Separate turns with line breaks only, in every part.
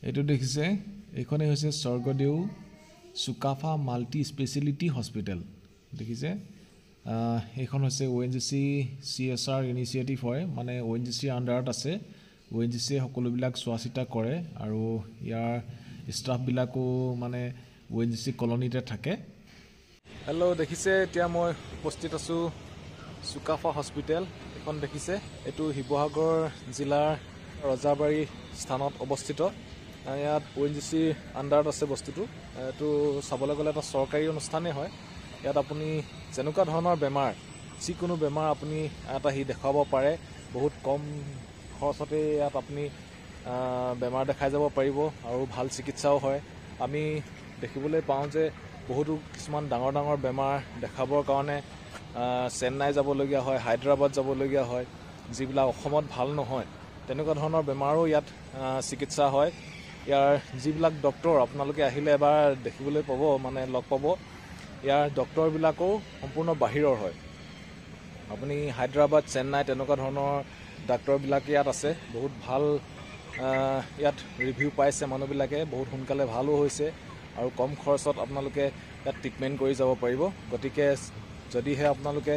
এইটো দেখিছে এইখনে হৈছে স্বৰ্গদেউ চুকাফা মাল্টি স্পেচিয়েলিটি হস্পিটেল দেখিছে এইখন হৈছে ONGC CSR ইনিচিয়েটিভ হয় মানে ONGC আন্ডাৰত আছে ONGC সকলোবিলাক চোৱাচিতা কৰে আৰু ইয়াৰ ষ্টাফ বিলাকো মানে ONGC কলনীতে থাকে হেল্ল' দেখিছে এতিয়া মই উপস্থিত আছো চুকাফা হস্পিটেল এখন দেখিছে এটো শিৱসাগৰ জিলাৰ ৰজাবাৰী স্থানত অৱস্থিত ইয়াত ONGC আন্ডাৰত আছে বস্তুটো এটো চাবলৈ গলে এটা চৰকাৰী অনুষ্ঠানে হয় ইয়াত আপুনি যেনেকুৱা ধৰণৰ বেমাৰ যিকোনো বেমাৰ আপুনি এটা হি দেখাব পাৰে বহুত কম খৰচতে ইয়াত আপুনি বেমাৰ দেখাই যাব পাৰিব আৰু ভাল চিকিৎসাও হয় আমি দেখিবলৈ পাওঁ যে বহুতো কিছুমান ডাঙৰ ডাঙৰ বেমাৰ দেখাবৰ কাৰণে চেন্নাই যাবলগীয়া হয় হায়দৰাবাদ যাবলগীয়া হয় যিবিলাক অসমত ভাল নহয় তেনেকুৱা ধৰণৰ বেমাৰো ইয়াত চিকিৎসা হয় ইয়াৰ যিবিলাক ডক্টৰ আপোনালোকে আহিলে এবাৰ দেখিবলৈ পাব মানে লগ পাব ইয়াৰ ডক্টৰ বিলাকো সম্পূৰ্ণ বাহিৰৰ হয় আপুনি হায়দৰাবাদ চেন্নাই তেনেকুৱা ধৰণৰ ডক্টৰ বিলাক ইয়াত আছে বহুত ভাল ইয়াত ৰিভিউ পাইছে মানুহবিলাকে বহুত সোনকালে ভালো হৈছে আৰু কম খৰচত আপোনালোকে ইয়াত ট্ৰিটমেন্ট কৰি যাব পাৰিব গতিকে যদিহে আপোনালোকে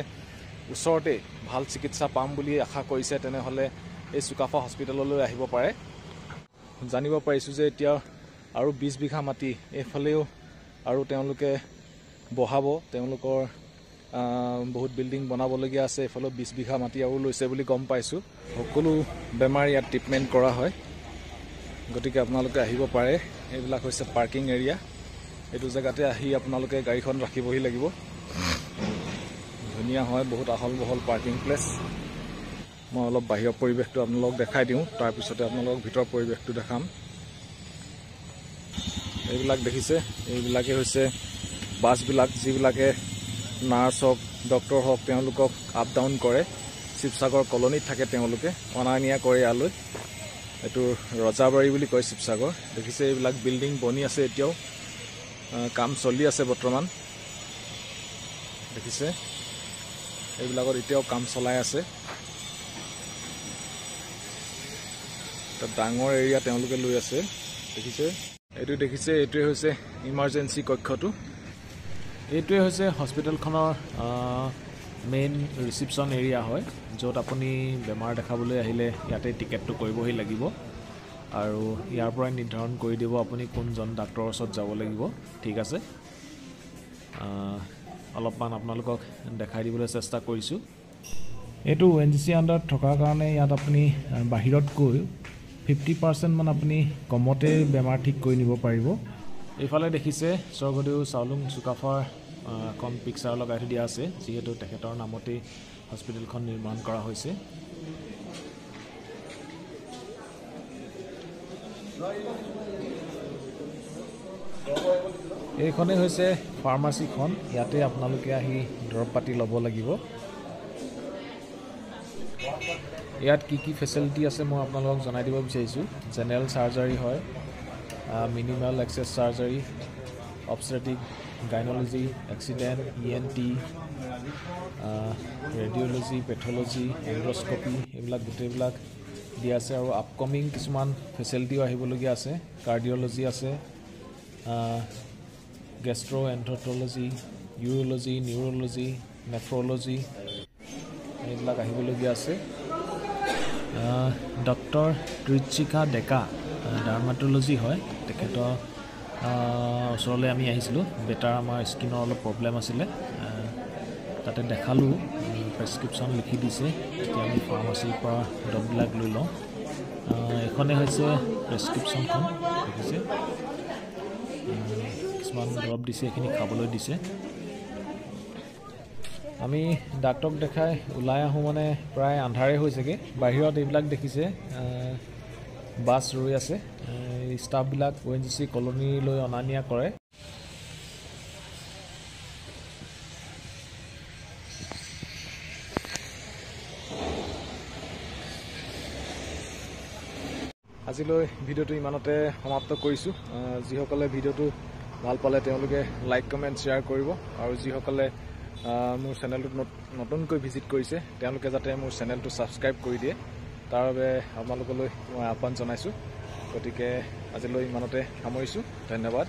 ওচৰতে ভাল চিকিৎসা পাম বুলি আশা কৰিছে তেনেহলে এই চুকাফা হস্পিটেললৈ আহিব পাৰে জানিব পাৰিছো যে এতিয়া আৰু 20 বিঘা মাটি এফালেও আৰু তেওঁলোকে বহাব তেওঁলোকৰ বহুত বিল্ডিং বনাবলগীয়া আছে এফালে 20 বিঘা মাটি আৰু লৈছে বুলি গম পাইছো সকলো বেমাৰ ইয়াত ট্ৰিটমেন্ট কৰা হয় গতিকে আপোনালোকে আহিব পাৰে এইবিলাক হৈছে পাৰ্কিং এৰিয়া এইটো জায়গাতে আহি আপোনালোকে গাড়ীখন ৰাখিবহি লাগিব ধুনীয়া হয় বহুত আহল বহল পাৰ্কিং প্লেস মই অলপ বাহিৰৰ পৰিবেশটো আপোনালোকক দেখাই দিওঁ তাৰ পিছতে আপোনালোকক ভিতৰ পৰিবেশটো দেখাম এইবিলাক দেখিছে এইবিলাকে হৈছে বাছবিলাক যিবিলাকে নাৰ্ছ হওক ডক্টৰ হওক তেওঁলোকক আপ ডাউন কৰে শিৱসাগৰ কলনীত থাকে তেওঁলোকে অনা নিয়া কৰে ইয়ালৈ এটো ৰজাবাৰী বুলি কয় শিৱসাগৰ দেখিছে এইবিলাক বিল্ডিং বনি আছে এতিয়াও কাম চলি আছে বৰ্তমান দেখিছে এইবিলাকৰ এতিয়াও কাম চলাই আছে এটা ডাঙৰ এৰিয়া তেওঁলোকে লৈ আছে দেখিছে এইটো দেখিছে এইটোৱে হৈছে ইমাৰ্জেন্সি কক্ষটো এইটোৱে হৈছে হস্পিটেলখনৰ মেইন ৰিসেপশন এৰিয়া হয় য'ত আপুনি বেমাৰ দেখাবলৈ আহিলে ইয়াতে টিকেটটো কৰিবহি লাগিব আৰু ইয়াৰ পৰা নিৰ্ধাৰণ কৰি দিব আপুনি কোনজন ডাক্তৰৰ ওচৰত যাব লাগিব ঠিক আছে অলপমান আপোনালোকক দেখাই দিবলৈ চেষ্টা কৰিছো এইটো ONGC আন্ডাৰত থকাৰ কাৰণে ইয়াত আপুনি বাহিৰত গৈ 50% মান আপুনি কমতে বেমাৰ ঠিক কৰি নিব পাৰিব এইফালে দেখিছে স্বৰ্গদেউ চাওলুং চুকাফাৰ এখন পিকচাৰ লগাই দিয়া আছে যিহেতু তেখেতৰ নামতে হস্পিটেলখন নিৰ্মাণ কৰা হৈছে এইখনে হৈছে ফাৰ্মাসীখন ইয়াতে আপোনালোকে আহি দৰৱ পাতি ল'ব লাগিব ইয়াত কি ফেচিলিটি আছে মই আপোনালোকক জনাই দিব বিচাৰিছো জেনাৰেল সাৰ্জাৰী হয় minimal access surgery obstetric gynaecology accident ENT radiology pathology endoscopy এইবিলাক গোটেইবিলাক দিয়া আছে আৰু আপকামিং কিছুমান ফেচিলিটিও আহিবলগীয়া আছে কাৰ্ডিঅলজি আছে গেষ্ট্ৰোএন্টেৰলজি ইউৰোলজি নিউৰোলজি নেফ্ৰলজি এইবিলাক আহিবলগীয়া আছে ডক্টৰ ত্ৰিচিকা ডেকা ডাৰ্মাটোলজি হয় তেখেতৰ ওচৰলৈ আমি আহিছিলো বেটাৰ আমাৰ স্কিনৰ অলপ প্ৰবলেম আছিলে তাতে দেখালো প্ৰেছক্ৰিপচন লিখি দিছে এতিয়া আমি ফাৰ্মাসীৰ পৰা দৰববিলাক লৈ লওঁ এখনে হৈছে প্ৰেছক্ৰিপচনখন দেখিছে কিছুমান দৰব দিছে এখিনি খাবলৈ দিছে আমি ডাক্তৰক দেখাই ওলাই আহো মানে প্ৰায় আন্ধাৰে হৈছেগে বাহিৰত এইবিলাক দেখিছে বাস ৰৈ আছে ষ্টাফ বিলাক ONGC কলনীলৈ অনা নিয়া কৰে আজিলৈ ভিডিওটো ইমানতে সমাপ্ত কৰিছো যিসকলে ভিডিওটো ভাল পালে তেওঁলোকে লাইক কমেন্ট শেয়াৰ কৰিব আৰু যিসকলে মোৰ চেনেলটো নতুনকৈ ভিজিট কৰিছে তেওঁলোকে যাতে মোৰ চেনেলটো সাবস্ক্ৰাইব কৰি দিয়ে তাৰ বাবে আপোনালোকলৈ মই আহ্বান জনাইছো গতিকে আজিলৈ ইমানতে সামৰিছোঁ ধন্যবাদ